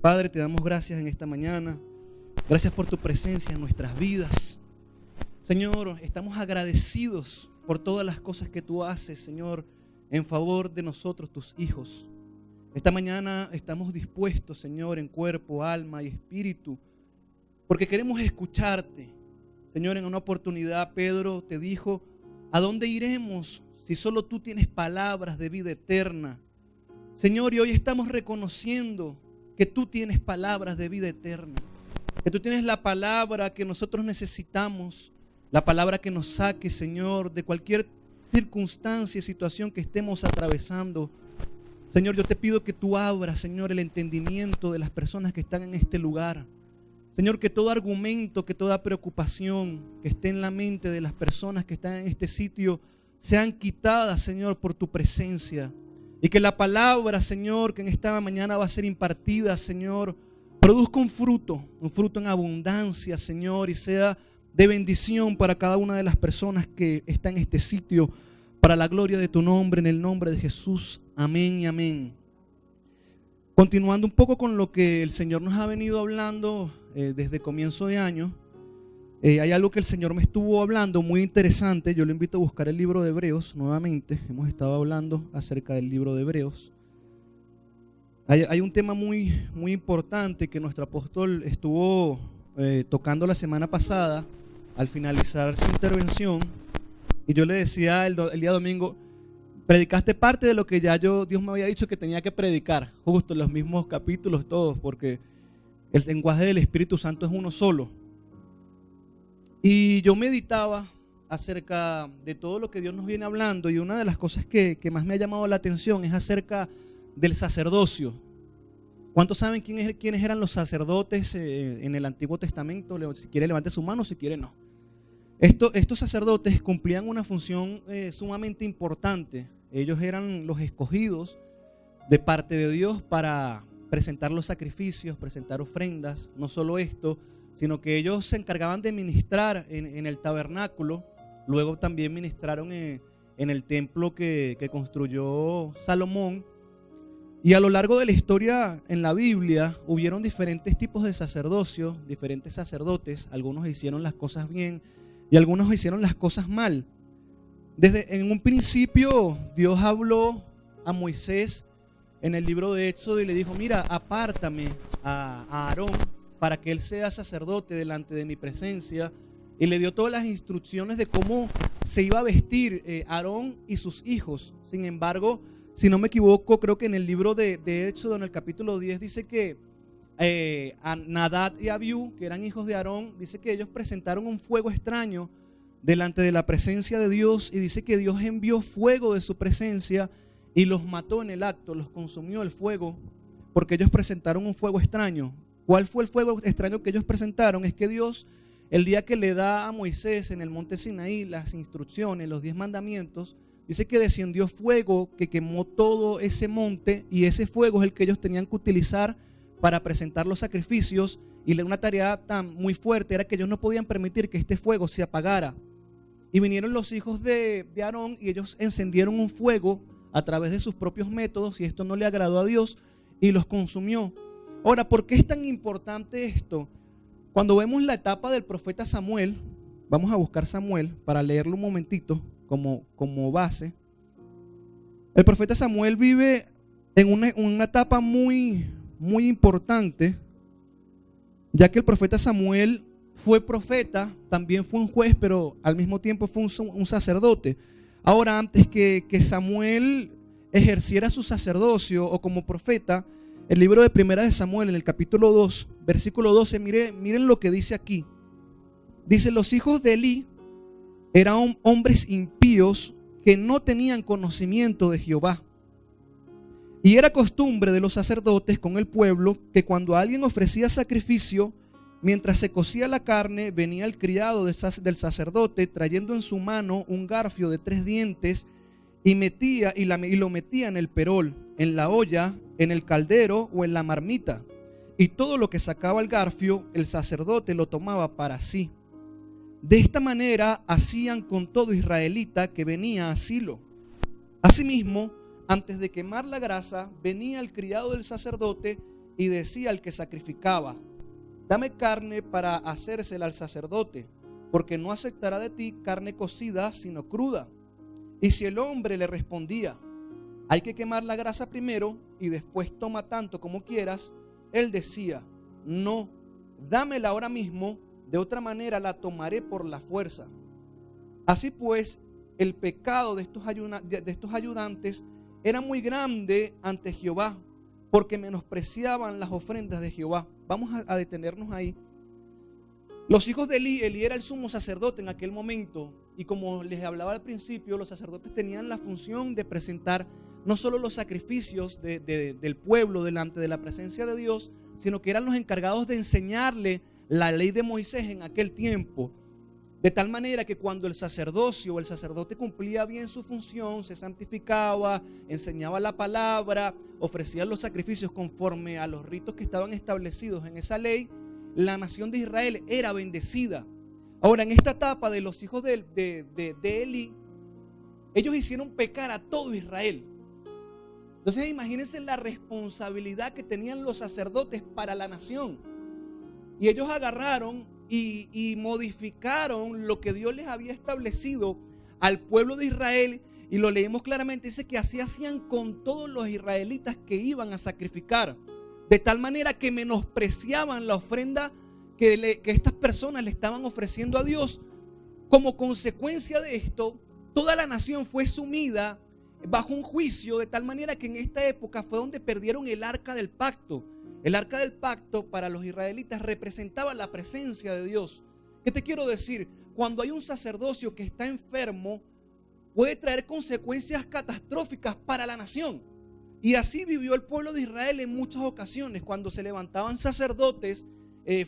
Padre, te damos gracias en esta mañana. Gracias por tu presencia en nuestras vidas. Señor, estamos agradecidos por todas las cosas que tú haces, Señor, en favor de nosotros, tus hijos. Esta mañana estamos dispuestos, Señor, en cuerpo, alma y espíritu, porque queremos escucharte. Señor, en una oportunidad Pedro te dijo: ¿a dónde iremos si solo tú tienes palabras de vida eterna? Señor, y hoy estamos reconociendo que tú tienes palabras de vida eterna, que tú tienes la palabra que nosotros necesitamos, la palabra que nos saque, Señor, de cualquier circunstancia y situación que estemos atravesando. Señor, yo te pido que tú abras, Señor, el entendimiento de las personas que están en este lugar. Señor, que todo argumento, que toda preocupación que esté en la mente de las personas que están en este sitio sean quitadas, Señor, por tu presencia. Y que la palabra, Señor, que en esta mañana va a ser impartida, Señor, produzca un fruto en abundancia, Señor, y sea de bendición para cada una de las personas que está en este sitio, para la gloria de tu nombre, en el nombre de Jesús. Amén y amén. Continuando un poco con lo que el Señor nos ha venido hablando desde comienzo de año, hay algo que el Señor me estuvo hablando muy interesante. Yo le invito a buscar el libro de Hebreos nuevamente. Hemos estado hablando acerca del libro de Hebreos. Hay un tema muy importante que nuestro apóstol estuvo tocando la semana pasada al finalizar su intervención. Y yo le decía el día domingo: predicaste parte de lo que ya Dios me había dicho que tenía que predicar, justo en los mismos capítulos todos, porque el lenguaje del Espíritu Santo es uno solo. Y yo meditaba acerca de todo lo que Dios nos viene hablando, y una de las cosas que más me ha llamado la atención es acerca del sacerdocio. ¿Cuántos saben quiénes eran los sacerdotes en el Antiguo Testamento? Si quiere levante su mano, si quiere no. Estos sacerdotes cumplían una función sumamente importante. Ellos eran los escogidos de parte de Dios para presentar los sacrificios, presentar ofrendas. No solo esto, sino que ellos se encargaban de ministrar en el tabernáculo. Luego también ministraron en el templo que construyó Salomón. Y a lo largo de la historia en la Biblia hubieron diferentes tipos de sacerdocio, diferentes sacerdotes. Algunos hicieron las cosas bien y algunos hicieron las cosas mal. En un principio Dios habló a Moisés en el libro de Éxodo y le dijo: mira, apártame a Aarón para que él sea sacerdote delante de mi presencia. Y le dio todas las instrucciones de cómo se iba a vestir Aarón y sus hijos. Sin embargo, si no me equivoco, creo que en el libro de Éxodo, en el capítulo 10, dice que a Nadab y Abiú, que eran hijos de Aarón, dice que ellos presentaron un fuego extraño delante de la presencia de Dios, y dice que Dios envió fuego de su presencia y los mató en el acto, los consumió el fuego, porque ellos presentaron un fuego extraño. ¿Cuál fue el fuego extraño que ellos presentaron? Es que Dios, el día que le da a Moisés en el monte Sinaí las instrucciones, los 10 mandamientos, dice que descendió fuego que quemó todo ese monte, y ese fuego es el que ellos tenían que utilizar para presentar los sacrificios. Y una tarea muy fuerte era que ellos no podían permitir que este fuego se apagara. Y vinieron los hijos de Aarón y ellos encendieron un fuego a través de sus propios métodos, y esto no le agradó a Dios y los consumió. Ahora, ¿por qué es tan importante esto? Cuando vemos la etapa del profeta Samuel, vamos a buscar Samuel para leerlo un momentito como base. El profeta Samuel vive en una etapa muy importante, ya que el profeta Samuel fue profeta, también fue un juez, pero al mismo tiempo fue un sacerdote. Ahora, antes que Samuel ejerciera su sacerdocio o como profeta, el libro de Primera de Samuel, en el capítulo 2, versículo 12, miren lo que dice aquí. Dice: los hijos de Elí eran hombres impíos que no tenían conocimiento de Jehová. Y era costumbre de los sacerdotes con el pueblo que cuando alguien ofrecía sacrificio, mientras se cocía la carne, venía el criado del sacerdote trayendo en su mano un garfio de 3 dientes y lo metía en el perol, en la olla, en el caldero o en la marmita. Y todo lo que sacaba el garfio, el sacerdote lo tomaba para sí. De esta manera hacían con todo israelita que venía a Silo. Asimismo, antes de quemar la grasa, venía el criado del sacerdote y decía al que sacrificaba: dame carne para hacérsela al sacerdote, porque no aceptará de ti carne cocida, sino cruda. Y si el hombre le respondía: hay que quemar la grasa primero y después toma tanto como quieras, él decía: no, dámela ahora mismo, de otra manera la tomaré por la fuerza. Así pues, el pecado de estos ayudantes era muy grande ante Jehová, porque menospreciaban las ofrendas de Jehová. Vamos a detenernos ahí. Los hijos de Elí era el sumo sacerdote en aquel momento, y como les hablaba al principio, los sacerdotes tenían la función de presentar no solo los sacrificios del pueblo delante de la presencia de Dios, sino que eran los encargados de enseñarle la ley de Moisés en aquel tiempo. De tal manera que cuando el sacerdocio o el sacerdote cumplía bien su función, se santificaba, enseñaba la palabra, ofrecía los sacrificios conforme a los ritos que estaban establecidos en esa ley, la nación de Israel era bendecida. Ahora, en esta etapa de los hijos de Elí, ellos hicieron pecar a todo Israel. Entonces imagínense la responsabilidad que tenían los sacerdotes para la nación. Y ellos agarraron y modificaron lo que Dios les había establecido al pueblo de Israel, y lo leímos claramente. Dice que así hacían con todos los israelitas que iban a sacrificar, de tal manera que menospreciaban la ofrenda que estas personas le estaban ofreciendo a Dios. Como consecuencia de esto, toda la nación fue sumida bajo un juicio, de tal manera que en esta época fue donde perdieron el arca del pacto. El arca del pacto para los israelitas representaba la presencia de Dios. ¿Qué te quiero decir? Cuando hay un sacerdocio que está enfermo, puede traer consecuencias catastróficas para la nación. Y así vivió el pueblo de Israel en muchas ocasiones. Cuando se levantaban sacerdotes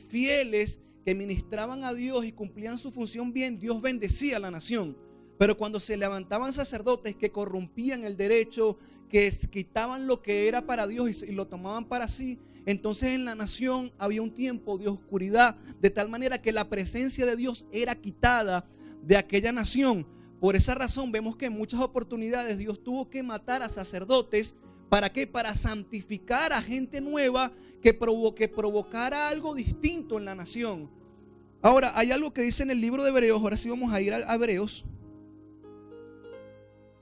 fieles que ministraban a Dios y cumplían su función bien, Dios bendecía a la nación. Pero cuando se levantaban sacerdotes que corrompían el derecho, que quitaban lo que era para Dios y lo tomaban para sí, entonces en la nación había un tiempo de oscuridad, de tal manera que la presencia de Dios era quitada de aquella nación. Por esa razón vemos que en muchas oportunidades Dios tuvo que matar a sacerdotes. ¿Para qué? Para santificar a gente nueva que provocara algo distinto en la nación. Ahora, hay algo que dice en el libro de Hebreos, ahora sí vamos a ir a Hebreos,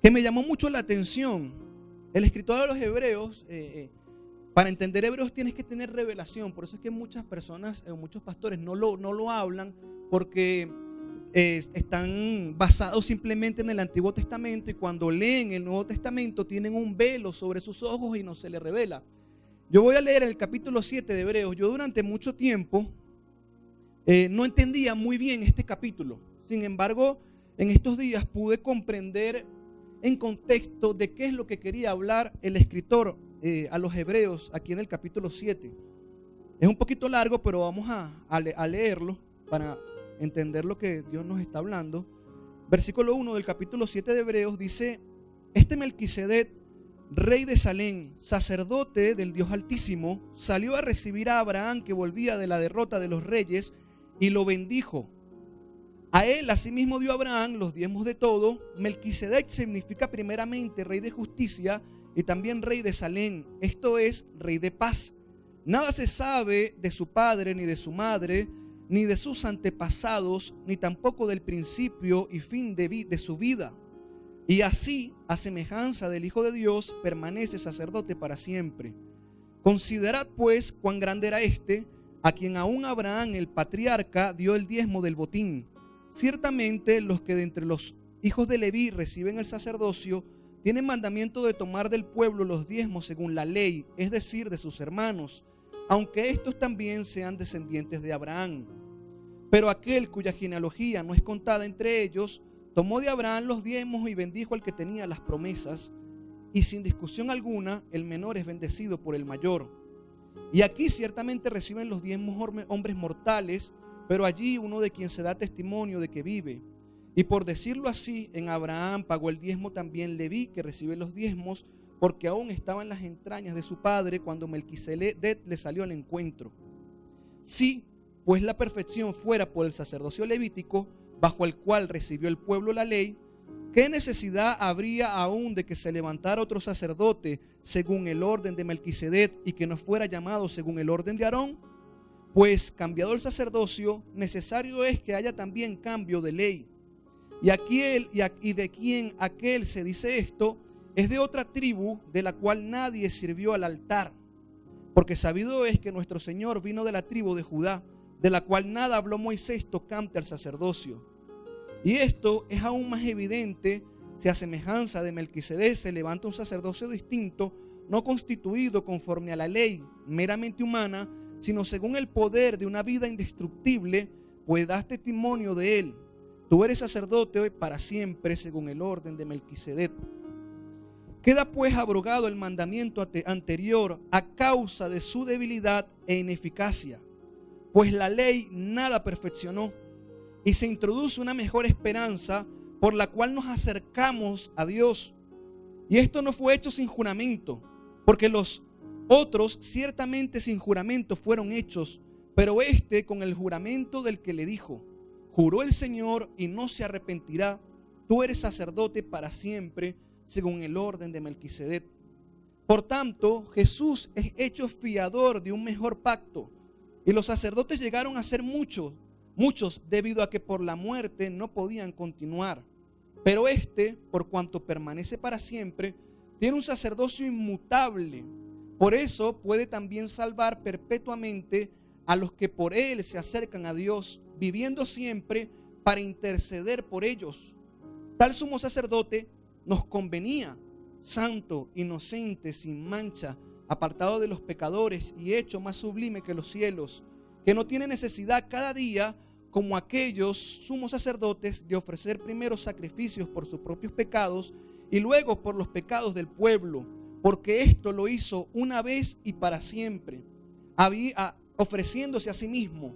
que me llamó mucho la atención. El escritor de los Hebreos, para entender Hebreos tienes que tener revelación. Por eso es que muchas personas, muchos pastores no lo hablan, porque están basados simplemente en el Antiguo Testamento, y cuando leen el Nuevo Testamento tienen un velo sobre sus ojos y no se les revela. Yo voy a leer el capítulo 7 de Hebreos. Yo durante mucho tiempo no entendía muy bien este capítulo. Sin embargo, en estos días pude comprender en contexto de qué es lo que quería hablar el escritor a los Hebreos aquí en el capítulo 7. Es un poquito largo, pero vamos a leerlo para entender lo que Dios nos está hablando. Versículo 1 del capítulo 7 de Hebreos dice: este Melquisedec, rey de Salem, sacerdote del Dios Altísimo, salió a recibir a Abraham, que volvía de la derrota de los reyes, y lo bendijo. A él asimismo dio Abraham los diezmos de todo. Melquisedec significa primeramente rey de justicia y también rey de Salem, esto es, rey de paz. Nada se sabe de su padre ni de su madre, ni de sus antepasados, ni tampoco del principio y fin de su vida. Y así, a semejanza del Hijo de Dios, permanece sacerdote para siempre. Considerad pues cuán grande era este, a quien aún Abraham el patriarca dio el diezmo del botín. Ciertamente los que de entre los hijos de Leví reciben el sacerdocio tienen mandamiento de tomar del pueblo los diezmos según la ley, es decir, de sus hermanos, aunque estos también sean descendientes de Abraham. Pero aquel cuya genealogía no es contada entre ellos, tomó de Abraham los diezmos y bendijo al que tenía las promesas, y sin discusión alguna, el menor es bendecido por el mayor. Y aquí ciertamente reciben los diezmos hombres mortales, pero allí uno de quien se da testimonio de que vive. Y por decirlo así, en Abraham pagó el diezmo también Leví, que recibe los diezmos, porque aún estaba en las entrañas de su padre cuando Melquisedec le salió al encuentro. Si pues la perfección fuera por el sacerdocio levítico, bajo el cual recibió el pueblo la ley, ¿qué necesidad habría aún de que se levantara otro sacerdote según el orden de Melquisedec y que no fuera llamado según el orden de Aarón? Pues cambiado el sacerdocio, necesario es que haya también cambio de ley. Y de quien aquel se dice esto, es de otra tribu de la cual nadie sirvió al altar. Porque sabido es que nuestro Señor vino de la tribu de Judá, de la cual nada habló Moisés tocante al sacerdocio. Y esto es aún más evidente si a semejanza de Melquisedec se levanta un sacerdocio distinto, no constituido conforme a la ley meramente humana, sino según el poder de una vida indestructible, pues das testimonio de él. Tú eres sacerdote para siempre según el orden de Melquisedec. Queda pues abrogado el mandamiento anterior a causa de su debilidad e ineficacia, pues la ley nada perfeccionó, y se introduce una mejor esperanza por la cual nos acercamos a Dios. Y esto no fue hecho sin juramento, porque los otros ciertamente sin juramento fueron hechos, pero este con el juramento del que le dijo: juró el Señor y no se arrepentirá, tú eres sacerdote para siempre, según el orden de Melquisedec. Por tanto, Jesús es hecho fiador de un mejor pacto, y los sacerdotes llegaron a ser muchos debido a que por la muerte no podían continuar. Pero este, por cuanto permanece para siempre, tiene un sacerdocio inmutable. Por eso puede también salvar perpetuamente a los que por él se acercan a Dios, viviendo siempre para interceder por ellos. Tal sumo sacerdote nos convenía, santo, inocente, sin mancha, apartado de los pecadores y hecho más sublime que los cielos, que no tiene necesidad cada día, como aquellos sumos sacerdotes, de ofrecer primero sacrificios por sus propios pecados y luego por los pecados del pueblo, porque esto lo hizo una vez y para siempre, ofreciéndose a sí mismo.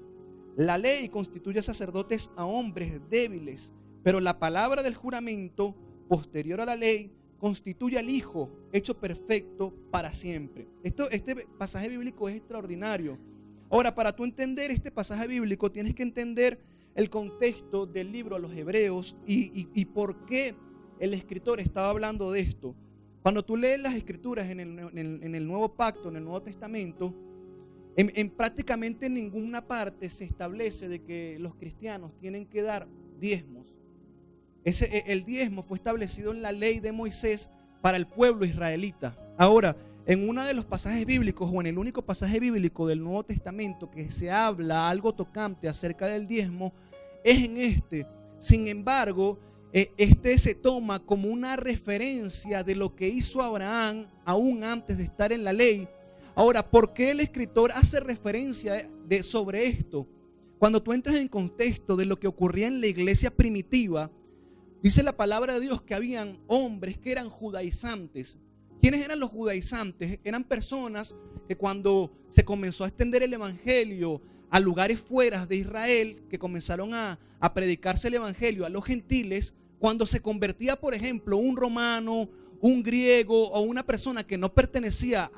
La ley constituye sacerdotes a hombres débiles, pero la palabra del juramento, posterior a la ley, constituye al Hijo hecho perfecto para siempre. Este pasaje bíblico es extraordinario. Ahora, para tú entender este pasaje bíblico, tienes que entender el contexto del libro a los Hebreos y por qué el escritor estaba hablando de esto. Cuando tú lees las escrituras en el Nuevo Pacto, en el Nuevo Testamento, en prácticamente ninguna parte se establece de que los cristianos tienen que dar diezmos. El diezmo fue establecido en la ley de Moisés para el pueblo israelita. Ahora, en uno de los pasajes bíblicos o en el único pasaje bíblico del Nuevo Testamento que se habla algo tocante acerca del diezmo es en este. Sin embargo, este se toma como una referencia de lo que hizo Abraham aún antes de estar en la ley. Ahora, ¿por qué el escritor hace referencia sobre esto? Cuando tú entras en contexto de lo que ocurría en la iglesia primitiva, dice la palabra de Dios que habían hombres que eran judaizantes. ¿Quiénes eran los judaizantes? Eran personas que cuando se comenzó a extender el evangelio a lugares fuera de Israel, que comenzaron a predicarse el evangelio a los gentiles, cuando se convertía, por ejemplo, un romano, un griego o una persona que no pertenecía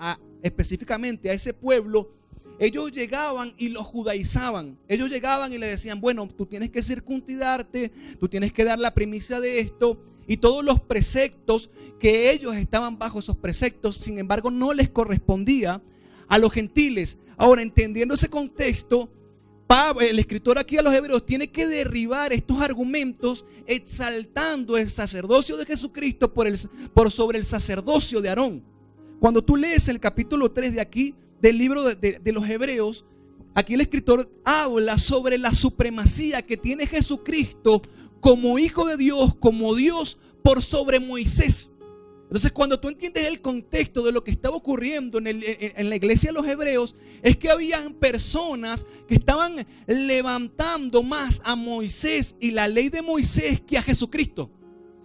específicamente a ese pueblo, ellos llegaban y los judaizaban. Ellos llegaban y le decían: bueno, tú tienes que circuncidarte, tú tienes que dar la primicia de esto, y todos los preceptos que ellos estaban bajo esos preceptos, sin embargo, no les correspondía a los gentiles. Ahora, entendiendo ese contexto, el escritor aquí a los Hebreos tiene que derribar estos argumentos exaltando el sacerdocio de Jesucristo por sobre el sacerdocio de Aarón. Cuando tú lees el capítulo 3 de aquí, del libro de los Hebreos, aquí el escritor habla sobre la supremacía que tiene Jesucristo como Hijo de Dios, como Dios por sobre Moisés. Entonces, cuando tú entiendes el contexto de lo que estaba ocurriendo en la iglesia de los Hebreos, es que habían personas que estaban levantando más a Moisés y la ley de Moisés que a Jesucristo.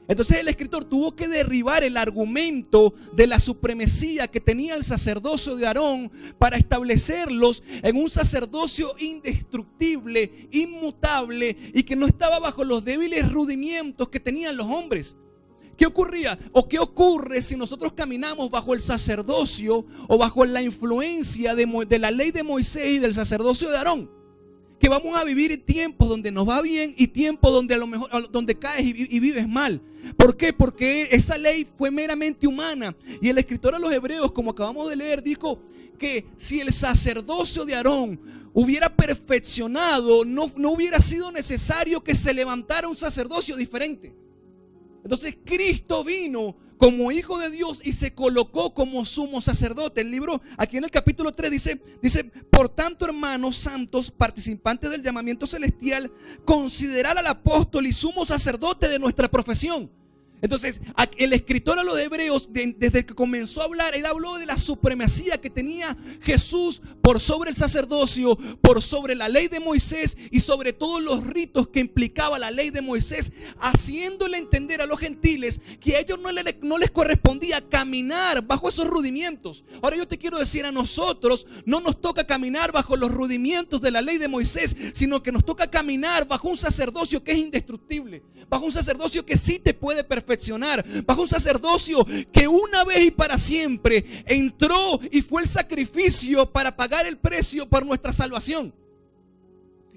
Entonces el escritor tuvo que derribar el argumento de la supremacía que tenía el sacerdocio de Aarón para establecerlos en un sacerdocio indestructible, inmutable y que no estaba bajo los débiles rudimientos que tenían los hombres. ¿Qué ocurría o qué ocurre si nosotros caminamos bajo el sacerdocio o bajo la influencia de la ley de Moisés y del sacerdocio de Aarón? que vamos a vivir tiempos donde nos va bien y tiempos donde a lo mejor donde caes y vives mal. ¿Por qué? Porque esa ley fue meramente humana. Y el escritor a los Hebreos, como acabamos de leer, dijo que si el sacerdocio de Aarón hubiera perfeccionado, no hubiera sido necesario que se levantara un sacerdocio diferente. Entonces Cristo vino como Hijo de Dios y se colocó como sumo sacerdote. El libro, aquí en el capítulo 3 dice, por tanto, hermanos santos, participantes del llamamiento celestial, considerad al apóstol y sumo sacerdote de nuestra profesión. Entonces, el escritor a los Hebreos, desde que comenzó a hablar, él habló de la supremacía que tenía Jesús por sobre el sacerdocio, por sobre la ley de Moisés y sobre todos los ritos que implicaba la ley de Moisés, haciéndole entender a los gentiles que a ellos no les correspondía caminar bajo esos rudimientos. Ahora yo te quiero decir, a nosotros no nos toca caminar bajo los rudimientos de la ley de Moisés, sino que nos toca caminar bajo un sacerdocio que es indestructible, bajo un sacerdocio que sí te puede perfeccionar, bajo un sacerdocio que una vez y para siempre entró y fue el sacrificio para pagar el precio por nuestra salvación.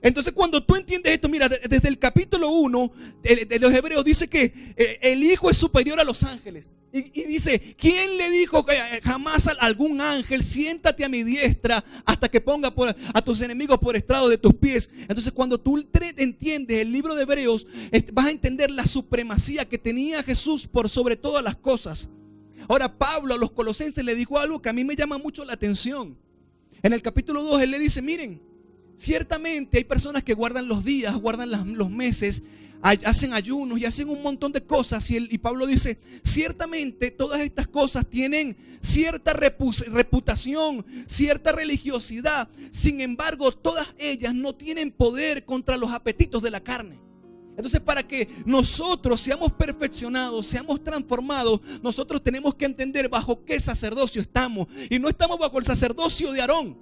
Entonces, cuando tú entiendes esto, mira, desde el capítulo 1 de los Hebreos dice que el Hijo es superior a los ángeles. Y dice, ¿quién le dijo jamás a algún ángel, siéntate a mi diestra hasta que ponga a tus enemigos por estrado de tus pies? Entonces, cuando tú entiendes el libro de Hebreos, vas a entender la supremacía que tenía Jesús por sobre todas las cosas. Ahora, Pablo a los colosenses le dijo algo que a mí me llama mucho la atención. En el capítulo 2 él le dice, miren, ciertamente hay personas que guardan los días, guardan los meses, hacen ayunos y hacen un montón de cosas. Y Pablo dice, ciertamente todas estas cosas tienen cierta reputación, cierta religiosidad. Sin embargo, todas ellas no tienen poder contra los apetitos de la carne. Entonces, para que nosotros seamos perfeccionados, seamos transformados, nosotros tenemos que entender bajo qué sacerdocio estamos. Y no estamos bajo el sacerdocio de Aarón,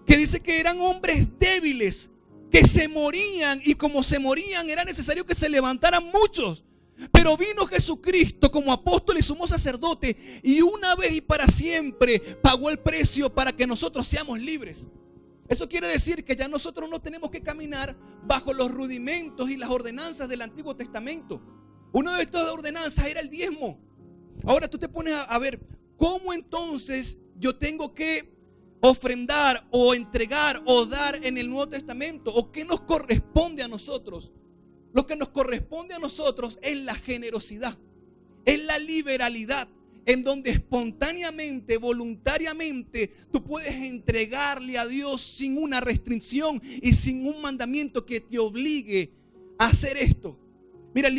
que dice que eran hombres débiles, que se morían, y como se morían era necesario que se levantaran muchos. Pero vino Jesucristo como apóstol y sumo sacerdote, y una vez y para siempre pagó el precio para que nosotros seamos libres. Eso quiere decir que ya nosotros no tenemos que caminar bajo los rudimentos y las ordenanzas del Antiguo Testamento. Una de estas ordenanzas era el diezmo. Ahora tú te pones a ver, ¿cómo entonces yo tengo que ofrendar o entregar o dar en el Nuevo Testamento? ¿O qué nos corresponde a nosotros? Lo que nos corresponde a nosotros es la generosidad, es la liberalidad, en donde espontáneamente, voluntariamente, tú puedes entregarle a Dios sin una restricción y sin un mandamiento que te obligue a hacer esto. Mira, el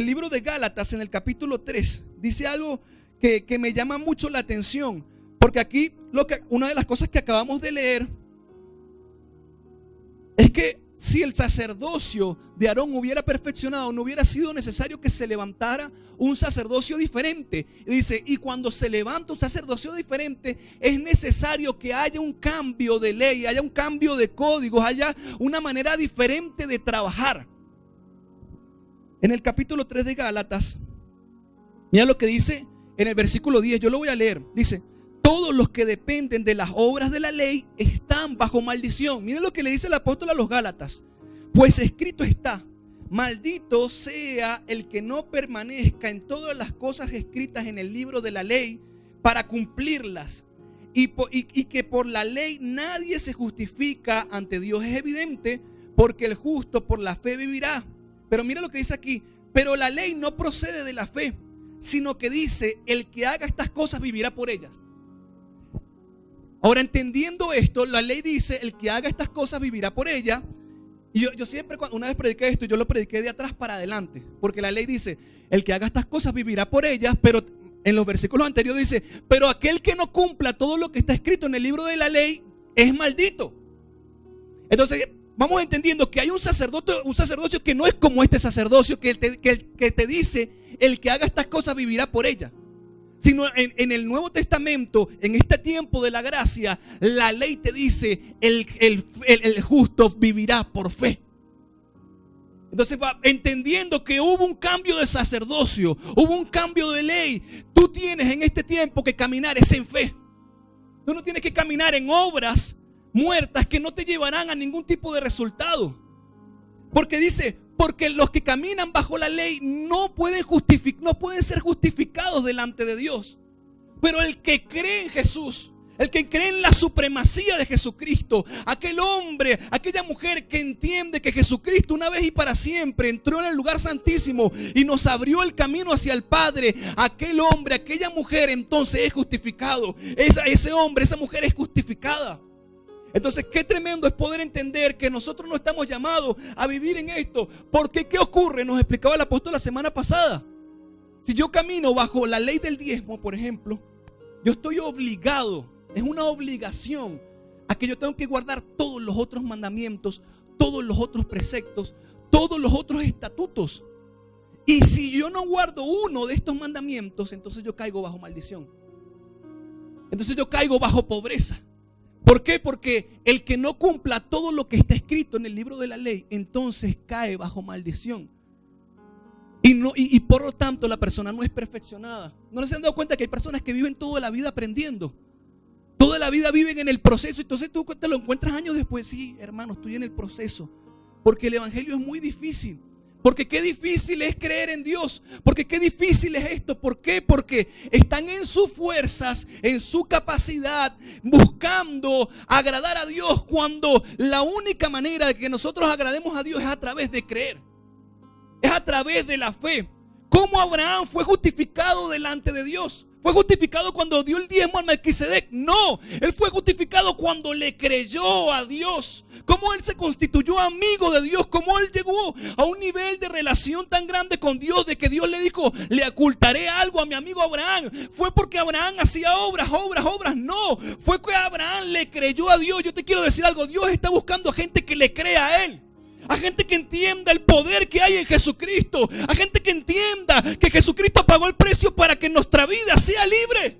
libro de Gálatas en el capítulo 3 dice algo que me llama mucho la atención. Porque aquí una de las cosas que acabamos de leer es que si el sacerdocio de Aarón hubiera perfeccionado, no hubiera sido necesario que se levantara un sacerdocio diferente. Y dice, y cuando se levanta un sacerdocio diferente, es necesario que haya un cambio de ley, haya un cambio de códigos, haya una manera diferente de trabajar. En el capítulo 3 de Gálatas, mira lo que dice en el versículo 10, yo lo voy a leer. Dice, todos los que dependen de las obras de la ley están bajo maldición. Miren lo que le dice el apóstol a los Gálatas. Pues escrito está, maldito sea el que no permanezca en todas las cosas escritas en el libro de la ley para cumplirlas. Y que por la ley nadie se justifica ante Dios. Es evidente, porque el justo por la fe vivirá. Pero mira lo que dice aquí. Pero la ley no procede de la fe, sino que dice, el que haga estas cosas vivirá por ellas. Ahora, entendiendo esto, la ley dice, el que haga estas cosas vivirá por ella. Y yo siempre, una vez prediqué esto, yo lo prediqué de atrás para adelante. Porque la ley dice, el que haga estas cosas vivirá por ellas. Pero en los versículos anteriores dice, pero aquel que no cumpla todo lo que está escrito en el libro de la ley es maldito. Entonces, vamos entendiendo que hay un sacerdocio que no es como este sacerdocio que te dice, el que haga estas cosas vivirá por ella. Sino en el Nuevo Testamento, en este tiempo de la gracia, la ley te dice, el justo vivirá por fe. Entonces va entendiendo que hubo un cambio de sacerdocio, hubo un cambio de ley. Tú tienes en este tiempo que caminar es en fe. Tú no tienes que caminar en obras, muertas que no te llevarán a ningún tipo de resultado. Porque dice, porque los que caminan bajo la ley no pueden ser justificados delante de Dios. Pero el que cree en Jesús, el que cree en la supremacía de Jesucristo, aquel hombre, aquella mujer que entiende que Jesucristo una vez y para siempre entró en el lugar santísimo y nos abrió el camino hacia el Padre, aquel hombre, aquella mujer entonces es justificado. Ese hombre, esa mujer es justificada. Entonces, qué tremendo es poder entender que nosotros no estamos llamados a vivir en esto. Porque, ¿qué ocurre? Nos explicaba el apóstol la semana pasada. Si yo camino bajo la ley del diezmo, por ejemplo, yo estoy obligado, es una obligación, a que yo tengo que guardar todos los otros mandamientos, todos los otros preceptos, todos los otros estatutos. Y si yo no guardo uno de estos mandamientos, entonces yo caigo bajo maldición. Entonces yo caigo bajo pobreza. ¿Por qué? Porque el que no cumpla todo lo que está escrito en el libro de la ley, entonces cae bajo maldición. Y por lo tanto la persona no es perfeccionada. ¿No se han dado cuenta que hay personas que viven toda la vida aprendiendo? Toda la vida viven en el proceso. Entonces tú te lo encuentras años después. Sí, hermano, estoy en el proceso. Porque el evangelio es muy difícil. Porque qué difícil es creer en Dios. Porque qué difícil es esto. ¿Por qué? Porque están en sus fuerzas, en su capacidad, buscando agradar a Dios, cuando la única manera de que nosotros agrademos a Dios es a través de creer. Es a través de la fe. ¿Cómo Abraham fue justificado delante de Dios? ¿Fue justificado cuando dio el diezmo a Melquisedec? No, él fue justificado cuando le creyó a Dios. Cómo él se constituyó amigo de Dios, cómo él llegó a un nivel de relación tan grande con Dios, de que Dios le dijo, le ocultaré algo a mi amigo Abraham. Fue porque Abraham hacía obras. No, fue que Abraham le creyó a Dios. Yo te quiero decir algo, Dios está buscando a gente que le crea a él. A gente que entienda el poder que hay en Jesucristo. A gente que entienda que Jesucristo pagó el precio para que nuestra vida sea libre.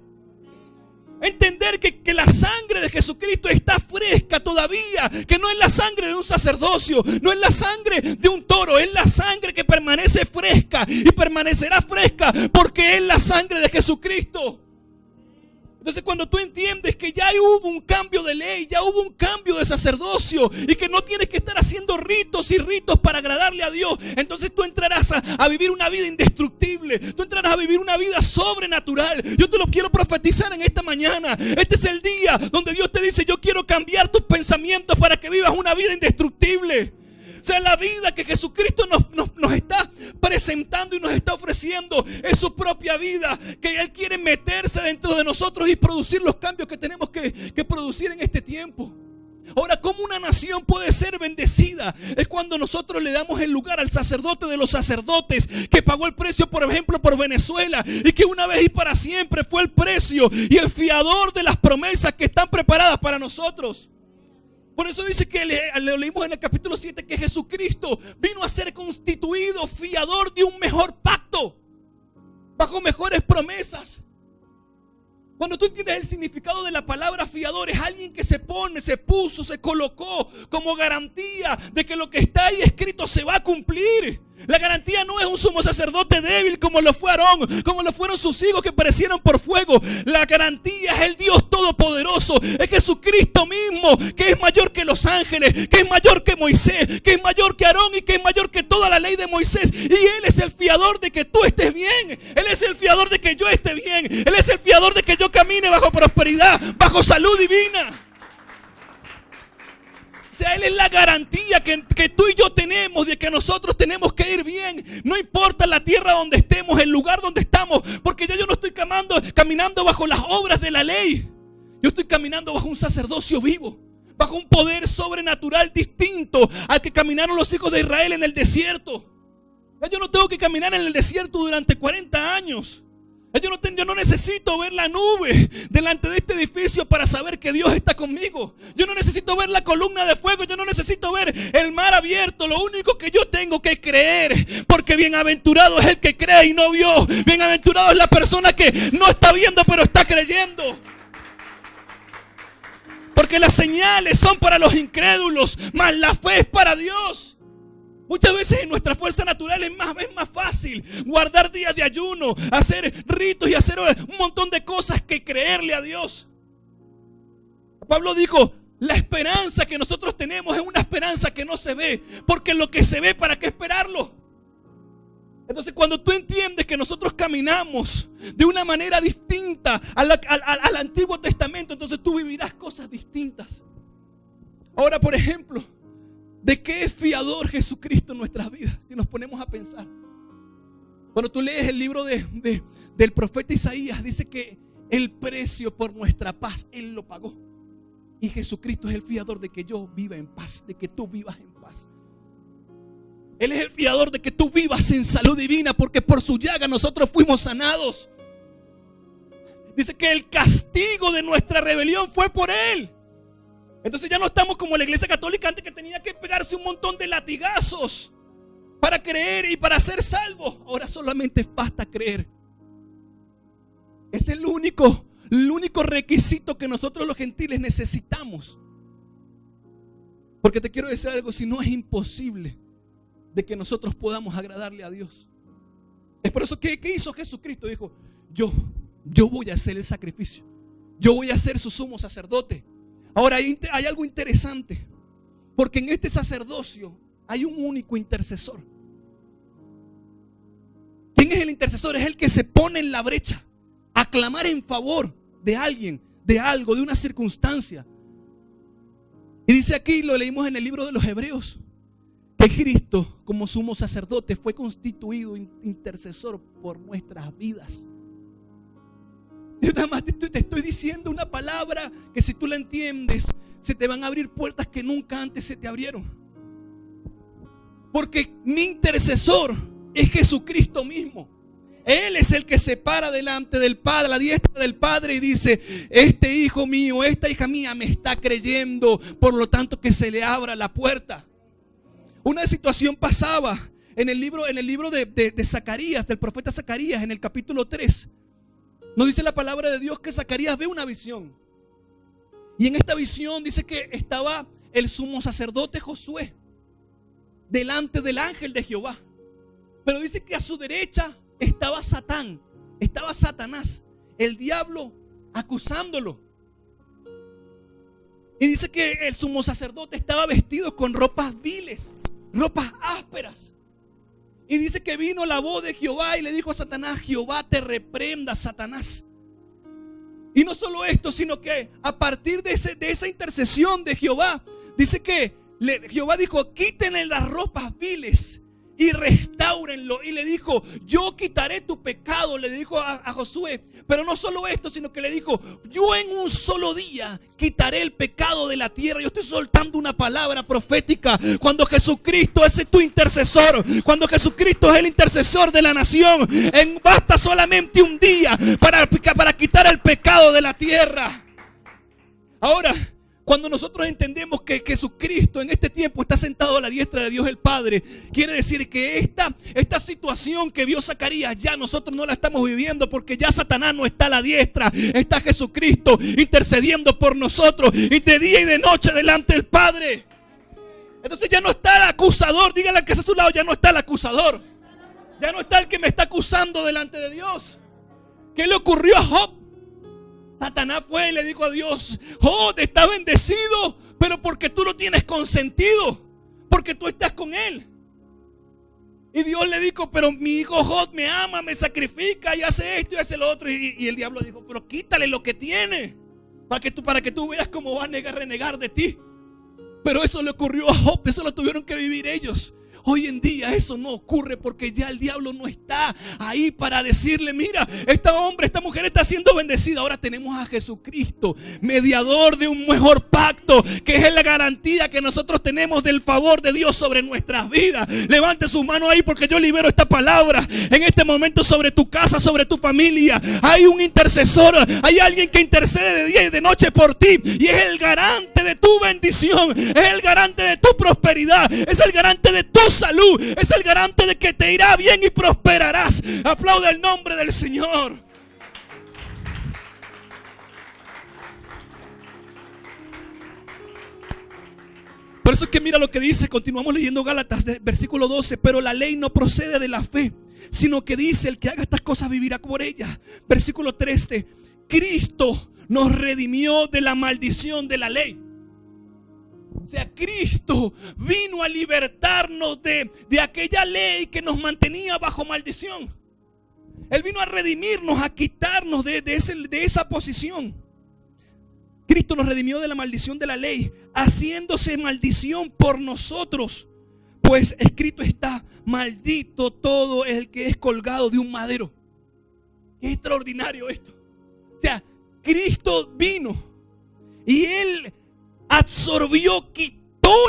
Entender que la sangre de Jesucristo está fresca todavía. Que no es la sangre de un sacerdocio, no es la sangre de un toro, es la sangre que permanece fresca y permanecerá fresca porque es la sangre de Jesucristo. Entonces cuando tú entiendes que ya hubo un cambio de ley, ya hubo un cambio de sacerdocio y que no tienes que estar haciendo ritos y ritos para agradarle a Dios, entonces tú entrarás a vivir una vida indestructible, tú entrarás a vivir una vida sobrenatural. Yo te lo quiero profetizar en esta mañana. Este es el día donde Dios te dice, yo quiero cambiar tus pensamientos para que vivas una vida indestructible. O sea, la vida que Jesucristo nos está presentando y nos está ofreciendo es su propia vida, que Él quiere meterse dentro de nosotros y producir los cambios que tenemos que producir en este tiempo. Ahora, ¿cómo una nación puede ser bendecida? Es cuando nosotros le damos el lugar al sacerdote de los sacerdotes, que pagó el precio, por ejemplo, por Venezuela, y que una vez y para siempre fue el precio y el fiador de las promesas que están preparadas para nosotros. Por eso dice que le leímos en el capítulo 7 que Jesucristo vino a ser constituido fiador de un mejor pacto, bajo mejores promesas. Cuando tú entiendes el significado de la palabra fiador, es alguien que se puso, se colocó como garantía de que lo que está ahí escrito se va a cumplir. La garantía no es un sumo sacerdote débil como lo fue Aarón, como lo fueron sus hijos que perecieron por fuego. La garantía es el Dios todopoderoso, es Jesucristo mismo, que es mayor que los ángeles, que es mayor que Moisés, que es mayor que Aarón y que es mayor que toda la ley de Moisés. Y Él es el fiador de que tú estés bien, Él es el fiador de que yo esté bien, Él es el fiador de que yo camine bajo prosperidad, bajo salud divina. O sea, Él es la garantía que tú y yo tenemos de que nosotros tenemos que ir bien. No importa la tierra donde estemos, el lugar donde estamos, porque ya yo no estoy caminando bajo las obras de la ley. Yo estoy caminando bajo un sacerdocio vivo, bajo un poder sobrenatural distinto al que caminaron los hijos de Israel en el desierto. Ya yo no tengo que caminar en el desierto durante 40 años. Yo no necesito ver la nube delante de este edificio para saber que Dios está conmigo. Yo no necesito ver la columna de fuego. Yo no necesito ver el mar abierto. Lo único que yo tengo que creer, porque bienaventurado es el que cree y no vio. Bienaventurado es la persona que no está viendo pero está creyendo. Porque las señales son para los incrédulos, mas la fe es para Dios. Muchas veces en nuestra fuerza natural es más fácil guardar días de ayuno, hacer ritos y hacer un montón de cosas que creerle a Dios. Pablo dijo, La esperanza que nosotros tenemos es una esperanza que no se ve, porque lo que se ve, ¿para qué esperarlo? Entonces, cuando tú entiendes que nosotros caminamos de una manera distinta al Antiguo Testamento, entonces tú vivirás cosas distintas. Ahora, por ejemplo, ¿de qué es fiador Jesucristo en nuestras vidas? Si nos ponemos a pensar. Cuando tú lees el libro del profeta Isaías, dice que el precio por nuestra paz, Él lo pagó. Y Jesucristo es el fiador de que yo viva en paz, de que tú vivas en paz. Él es el fiador de que tú vivas en salud divina, porque por su llaga nosotros fuimos sanados. Dice que el castigo de nuestra rebelión fue por Él. Entonces ya no estamos como la iglesia católica antes, que tenía que pegarse un montón de latigazos para creer y para ser salvo. Ahora solamente basta creer. Es el único requisito que nosotros los gentiles necesitamos. Porque te quiero decir algo, si no es imposible de que nosotros podamos agradarle a Dios. Es por eso que ¿qué hizo Jesucristo? Dijo, yo voy a hacer el sacrificio. Yo voy a ser su sumo sacerdote. Ahora hay algo interesante, porque en este sacerdocio hay un único intercesor. ¿Quién es el intercesor? Es el que se pone en la brecha a clamar en favor de alguien, de algo, de una circunstancia. Y dice aquí, lo leímos en el libro de los Hebreos, que Cristo como sumo sacerdote fue constituido intercesor por nuestras vidas. Yo nada más te estoy diciendo una palabra que si tú la entiendes, se te van a abrir puertas que nunca antes se te abrieron. Porque mi intercesor es Jesucristo mismo. Él es el que se para delante del Padre, a la diestra del Padre, y dice, este hijo mío, esta hija mía me está creyendo, por lo tanto que se le abra la puerta. Una situación pasaba en el libro de Zacarías, del profeta Zacarías, en el capítulo 3. Nos dice la palabra de Dios que Zacarías ve una visión. Y en esta visión dice que estaba el sumo sacerdote Josué delante del ángel de Jehová. Pero dice que a su derecha estaba Satán, estaba Satanás, el diablo, acusándolo. Y dice que el sumo sacerdote estaba vestido con ropas viles, ropas ásperas. Y dice que vino la voz de Jehová y le dijo a Satanás, Jehová te reprenda, Satanás. Y no solo esto, sino que a partir de esa intercesión de Jehová, dice que Jehová dijo, quítenle las ropas viles y restáurenlo. Y le dijo, yo quitaré tu pecado, le dijo a Josué. Pero no solo esto, sino que le dijo, yo en un solo día quitaré el pecado de la tierra. Yo estoy soltando una palabra profética. Cuando Jesucristo es tu intercesor, cuando Jesucristo es el intercesor de la nación, basta solamente un día para quitar el pecado de la tierra. Ahora, cuando nosotros entendemos que Jesucristo en este tiempo está sentado a la diestra de Dios el Padre, quiere decir que esta situación que vio Zacarías ya nosotros no la estamos viviendo, porque ya Satanás no está a la diestra, está Jesucristo intercediendo por nosotros y de día y de noche delante del Padre. Entonces ya no está el acusador, dígale al que está a su lado, ya no está el acusador, ya no está el que me está acusando delante de Dios. ¿Qué le ocurrió a Job? Satanás fue y le dijo a Dios, Job está bendecido, pero porque tú lo tienes consentido, porque tú estás con él. Y Dios le dijo, pero mi hijo Job me ama, me sacrifica y hace esto y hace lo otro. Y el diablo dijo, pero quítale lo que tiene, para que tú veas cómo va a renegar de ti. Pero eso le ocurrió a Job, eso lo tuvieron que vivir ellos. Hoy en día eso no ocurre, porque ya el diablo no está ahí para decirle, mira, este hombre, esta mujer está siendo bendecida. Ahora tenemos a Jesucristo, mediador de un mejor pacto, que es la garantía que nosotros tenemos del favor de Dios sobre nuestras vidas. Levante su mano ahí, porque yo libero esta palabra en este momento sobre tu casa, sobre tu familia. Hay un intercesor, hay alguien que intercede de día y de noche por ti, y es el garante de tu bendición, es el garante de tu prosperidad, es el garante de tu salud, es el garante de que te irá bien y prosperarás. Aplauda el nombre del Señor. Por eso es que mira lo que dice, continuamos leyendo Gálatas, versículo 12, pero la ley no procede de la fe, sino que dice, el que haga estas cosas vivirá por ellas. Versículo 13, Cristo nos redimió de la maldición de la ley. O sea, Cristo vino a libertarnos de aquella ley que nos mantenía bajo maldición. Él vino a redimirnos, a quitarnos de esa posición. Cristo nos redimió de la maldición de la ley, haciéndose maldición por nosotros. Pues escrito está: maldito todo el que es colgado de un madero. Qué extraordinario esto. O sea, Cristo vino y Él absorbió, quitó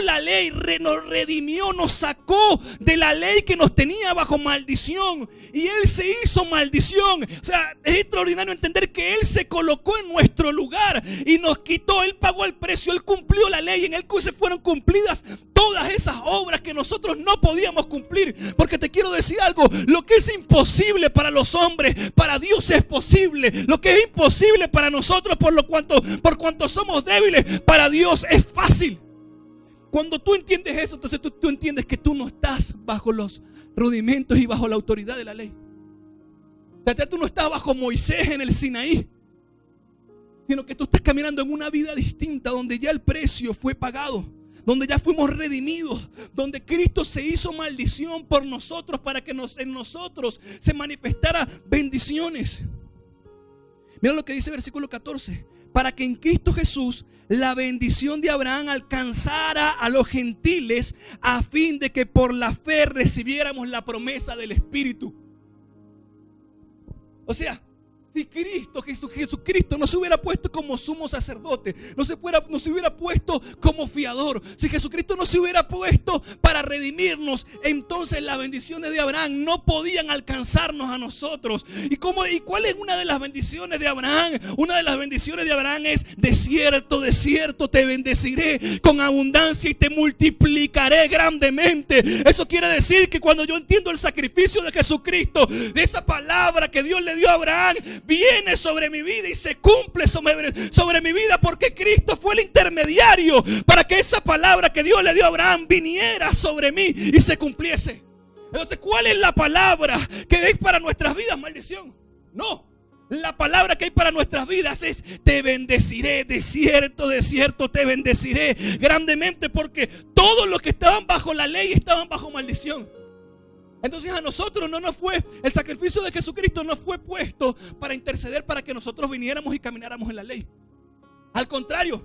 la ley, nos redimió, nos sacó de la ley que nos tenía bajo maldición. Y Él se hizo maldición. O sea, es extraordinario entender que Él se colocó en nuestro lugar y nos quitó. Él pagó el precio, Él cumplió la ley. En Él se fueron cumplidas todas esas obras que nosotros no podíamos cumplir. Porque te quiero decir algo: lo que es imposible para los hombres, para Dios es posible. Lo que es imposible para nosotros, por cuanto somos débiles, para Dios es fácil. Cuando tú entiendes eso, entonces tú entiendes que tú no estás bajo los rudimentos y bajo la autoridad de la ley. O sea, tú no estás bajo Moisés en el Sinaí, sino que tú estás caminando en una vida distinta, donde ya el precio fue pagado, donde ya fuimos redimidos, donde Cristo se hizo maldición por nosotros para que en nosotros se manifestara bendiciones. Mira lo que dice el versículo 14: para que en Cristo Jesús la bendición de Abraham alcanzara a los gentiles, a fin de que por la fe recibiéramos la promesa del Espíritu. O sea, si Jesucristo no se hubiera puesto como sumo sacerdote, no se hubiera puesto como fiador, si Jesucristo no se hubiera puesto para redimirnos, entonces las bendiciones de Abraham no podían alcanzarnos a nosotros. ¿Y cuál es una de las bendiciones de Abraham? Una de las bendiciones de Abraham es: de cierto te bendeciré con abundancia y te multiplicaré grandemente. Eso quiere decir que cuando yo entiendo el sacrificio de Jesucristo, de esa palabra que Dios le dio a Abraham, viene sobre mi vida y se cumple sobre mi vida, porque Cristo fue el intermediario para que esa palabra que Dios le dio a Abraham viniera sobre mí y se cumpliese. Entonces, ¿cuál es la palabra que hay para nuestras vidas? Maldición. No. La palabra que hay para nuestras vidas es: te bendeciré, de cierto te bendeciré grandemente, porque todos los que estaban bajo la ley estaban bajo maldición. Entonces a nosotros el sacrificio de Jesucristo no fue puesto para interceder para que nosotros viniéramos y camináramos en la ley. Al contrario,